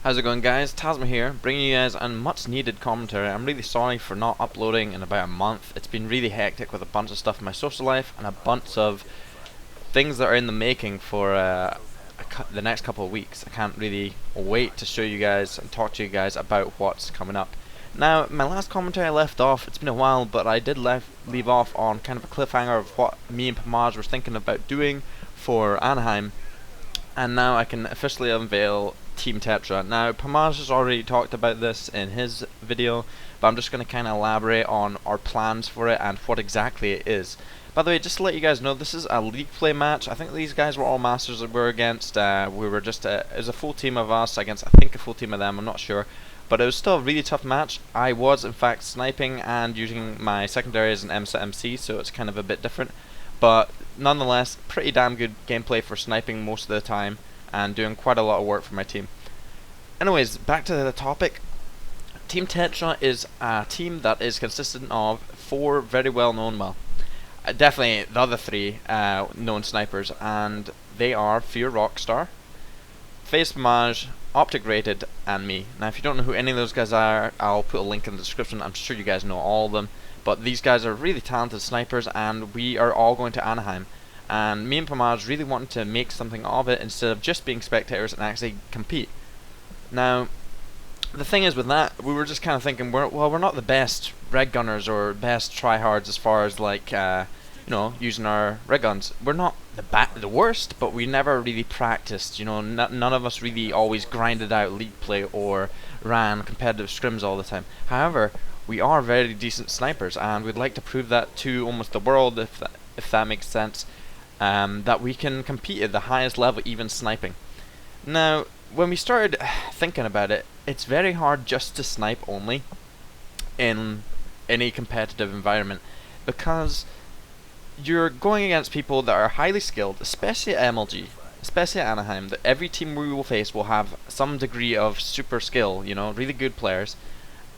How's it going, guys? Tasma here, bringing you guys a much needed commentary. I'm really sorry for not uploading in about a month. It's been really hectic with a bunch of stuff in my social life and a bunch of things that are in the making for the next couple of weeks. I can't really wait to show you guys and talk to you guys about what's coming up. Now, my last commentary I left off, it's been a while, but I did leave off on kind of a cliffhanger of what me and Pamaj were thinking about doing for Anaheim. And now I can officially unveil Team Tetra. Now, Pamaj has already talked about this in his video, but I'm just going to kind of elaborate on our plans for it and what exactly it is. By the way, just to let you guys know, this is a league play match. I think these guys were all masters that we're against. We were just it was a full team of us against, I think, a full team of them. I'm not sure. But it was still a really tough match. I was, in fact, sniping and using my secondary as an MC, so it's kind of a bit different. But nonetheless, pretty damn good gameplay for sniping most of the time and doing quite a lot of work for my team. Anyways, back to the topic. Team Tetra is a team that is consistent of four very well known, definitely the other three known snipers, and they are Fear Rockstar, Face Pamaj, Optic Rated, and me. Now, if you don't know who any of those guys are, I'll put a link in the description. I'm sure you guys know all of them. But these guys are really talented snipers, and we are all going to Anaheim. And me and Pamaj really wanted to make something of it instead of just being spectators and actually compete. Now, the thing is with that, we were just kind of thinking, we're not the best red gunners or best tryhards as far as like, using our red guns. We're not the worst, but we never really practiced. None of us really always grinded out league play or ran competitive scrims all the time. However, we are very decent snipers, and we'd like to prove that to almost the world, if that makes sense, that we can compete at the highest level, even sniping. Now, when we started thinking about it, it's very hard just to snipe only in any competitive environment, because you're going against people that are highly skilled, especially at MLG, especially at Anaheim. That every team we will face will have some degree of super skill, really good players.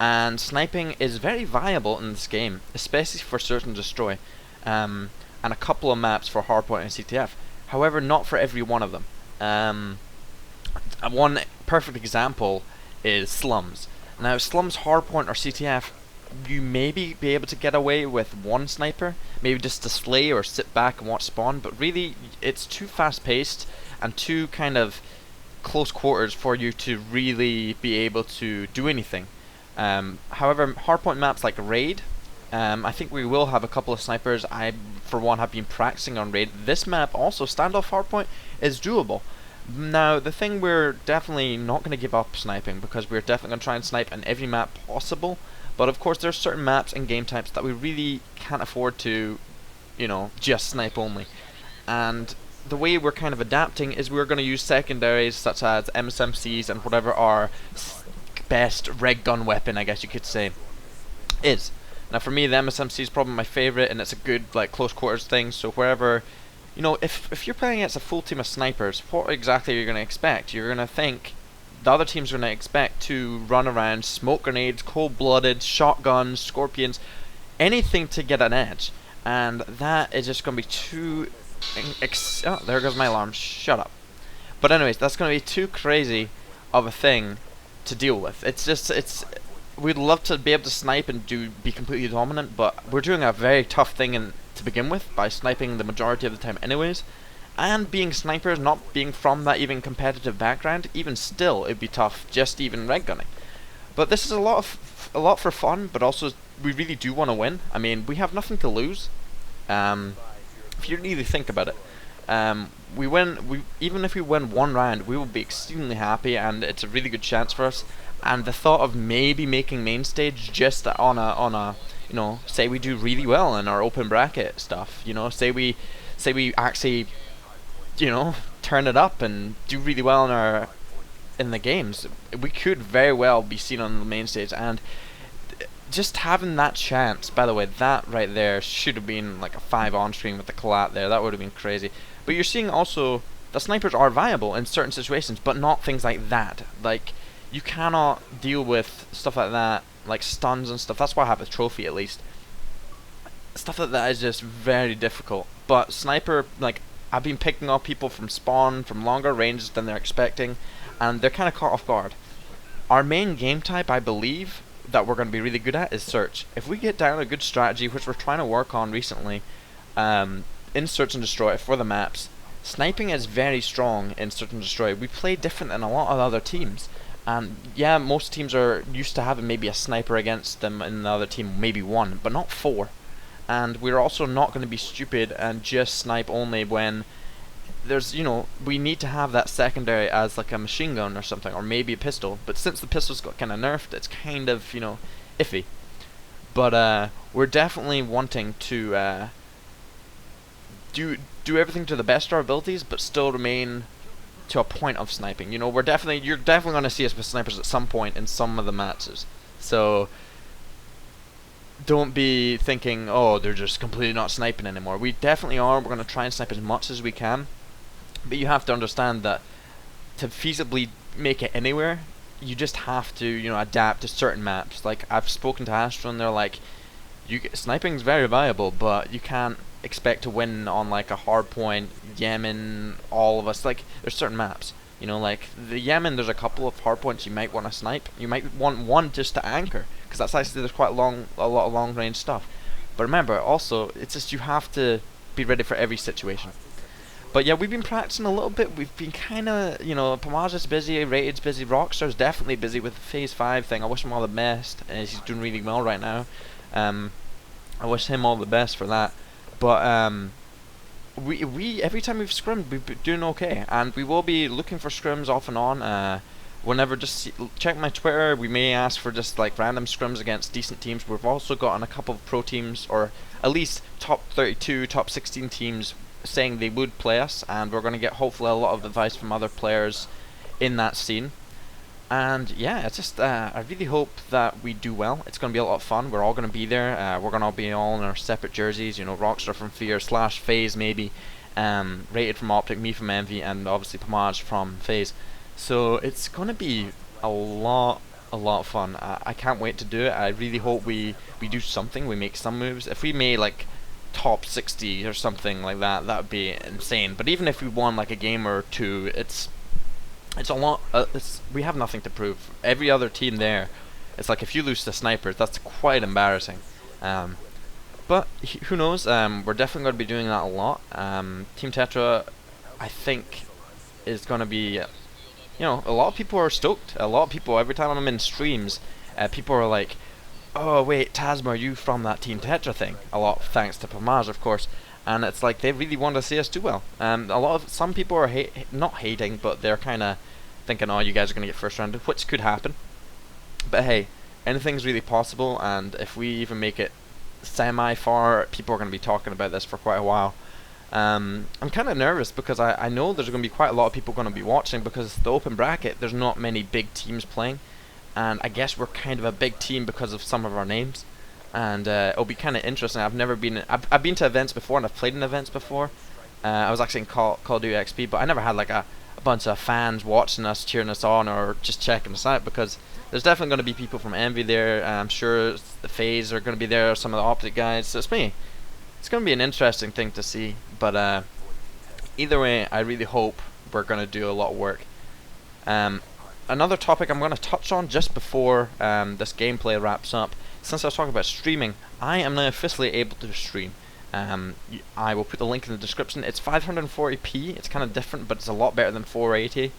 And sniping is very viable in this game, especially for Search and Destroy, and a couple of maps for Hardpoint and CTF. However, not for every one of them. One perfect example is Slums. Now, Slums, Hardpoint, or CTF, you maybe be able to get away with one sniper, maybe just to slay or sit back and watch spawn, but really, it's too fast-paced and too kind of close quarters for you to really be able to do anything. However, hardpoint maps like Raid, I think we will have a couple of snipers. I, for one, have been practicing on Raid. This map, also, standoff hardpoint, is doable. Now, the thing, we're definitely not going to give up sniping, because we're definitely going to try and snipe on every map possible. But of course, there's certain maps and game types that we really can't afford to, just snipe only. And the way we're kind of adapting is we're going to use secondaries such as MSMCs and whatever our best red gun weapon, I guess you could say, is. Now, for me, the MSMC is probably my favorite, and it's a good close quarters thing. So wherever, if you're playing against a full team of snipers, what exactly are you going to expect? You're going to think the other team's going to expect to run around, smoke grenades, cold-blooded, shotguns, scorpions, anything to get an edge, and that is just going to be too. Oh, there goes my alarm. Shut up. But anyways, that's going to be too crazy of a thing to deal with. We'd love to be able to snipe and be completely dominant, but we're doing a very tough thing to begin with by sniping the majority of the time anyways, and being snipers, not being from that even competitive background, even still it'd be tough just even red gunning. But this is a lot for fun, but also we really do want to win. I mean, we have nothing to lose. If you really think about it. Even if we win one round, we will be extremely happy, and it's a really good chance for us. And the thought of maybe making main stage just on a say we do really well in our open bracket stuff, say we actually, turn it up and do really well in the games, we could very well be seen on the main stage. And just having that chance, by the way, that right there should have been like a 5 on screen with the collat there. That would have been crazy. But you're seeing also the snipers are viable in certain situations, but not things like that. Like, you cannot deal with stuff like that, like stuns and stuff. That's why I have a trophy, at least. Stuff like that is just very difficult. But sniper, I've been picking up people from spawn from longer ranges than they're expecting, and they're kind of caught off guard. Our main game type, I believe, that we're going to be really good at is search. If we get down a good strategy, which we're trying to work on recently, in search and destroy for the maps, sniping is very strong in search and destroy. We play different than a lot of other teams. And yeah, most teams are used to having maybe a sniper against them in the other team, maybe one, but not four. And we're also not going to be stupid and just snipe only when there's, we need to have that secondary as like a machine gun or something, or maybe a pistol. But since the pistol's got kind of nerfed, it's kind of, iffy. But we're definitely wanting to do everything to the best of our abilities, but still remain to a point of sniping. You're definitely going to see us with snipers at some point in some of the matches. So don't be thinking, oh, they're just completely not sniping anymore. We definitely are. We're going to try and snipe as much as we can. But you have to understand that to feasibly make it anywhere, you just have to, adapt to certain maps. Like, I've spoken to Astro and they're like, sniping's very viable, but you can't expect to win on like a hard point, Yemen, all of us. Like, there's certain maps. Like the Yemen, there's a couple of hard points you might want to snipe. You might want one just to anchor, because that's actually, there's quite a lot of long range stuff. But remember, also, it's just you have to be ready for every situation. But yeah, we've been practicing a little bit. We've been kind of, Pamaj's busy, Rated's busy, Rockstar's definitely busy with the Phase 5 thing. I wish him all the best. He's doing really well right now. I wish him all the best for that. But we every time we've scrimmed, we've been doing okay, and we will be looking for scrims off and on. Whenever, just check my Twitter. We may ask for just like random scrims against decent teams. We've also gotten a couple of pro teams, or at least top 32, top 16 teams saying they would play us, and we're going to get hopefully a lot of advice from other players in that scene. And yeah, it's just I really hope that we do well. It's going to be a lot of fun. We're all going to be there. We're going to be all in our separate jerseys. Rockstar from Fear / FaZe maybe, Rated from Optic, me from Envy, and obviously Pamaj from FaZe. So it's going to be a lot of fun. I can't wait to do it. I really hope we do something. We make some moves. If we made like top 60 or something like that, that would be insane. But even if we won like a game or two, it's a lot. We have nothing to prove. Every other team there, it's like if you lose to snipers, that's quite embarrassing. But who knows? We're definitely going to be doing that a lot. Team Tetra, I think, is going to be. A lot of people are stoked. A lot of people, every time I'm in streams, people are like, "Oh wait, Tasma, are you from that Team Tetra thing?" A lot thanks to Pamaj, of course. And it's like they really want to see us do well. Some people are not hating, but they're kind of thinking, "Oh, you guys are going to get first round," which could happen. But hey, anything's really possible, and if we even make it semi-far, people are going to be talking about this for quite a while. I'm kind of nervous because I know there's going to be quite a lot of people going to be watching, because the open bracket, there's not many big teams playing, and I guess we're kind of a big team because of some of our names. And it'll be kind of interesting. I've been to events before, and I've played in events before. I was actually in Call of Duty XP, but I never had like a bunch of fans watching us, cheering us on, or just checking us out, because there's definitely going to be people from Envy there. I'm sure the FaZe are going to be there, some of the Optic guys. So it's going to be an interesting thing to see. But either way, I really hope we're going to do a lot of work. Another topic I'm going to touch on just before this gameplay wraps up. Since I was talking about streaming, I am now officially able to stream. I will put the link in the description. It's 540p. It's kind of different, but it's a lot better than 480,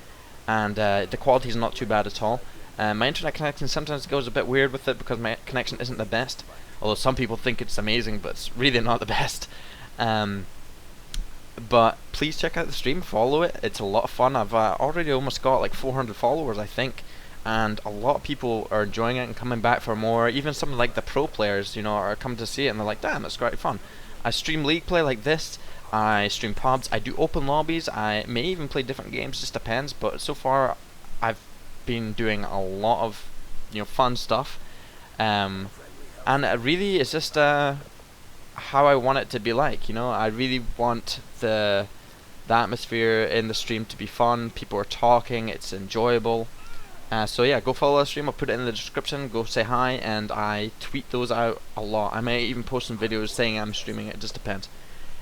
and the quality is not too bad at all. My internet connection sometimes goes a bit weird with it because my connection isn't the best, although some people think it's amazing, but it's really not the best. But please check out the stream, follow it. It's a lot of fun. I've already almost got like 400 followers, I think, and a lot of people are enjoying it and coming back for more. Even some like the pro players, are coming to see it, and they're like, "Damn, it's great fun." I stream league play like this. I stream pubs. I do open lobbies. I may even play different games. Just depends. But so far, I've been doing a lot of fun stuff, and it really is just how I want it to be like. I really want the atmosphere in the stream to be fun. People are talking. It's enjoyable. So yeah, go follow the stream. I'll put it in the description. Go say hi, and I tweet those out a lot. I may even post some videos saying I'm streaming. It just depends.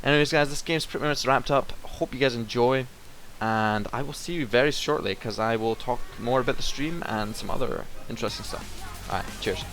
Anyways, guys, this game's pretty much wrapped up. Hope you guys enjoy. and I will see you very shortly because I will talk more about the stream and some other interesting stuff. Alright, cheers.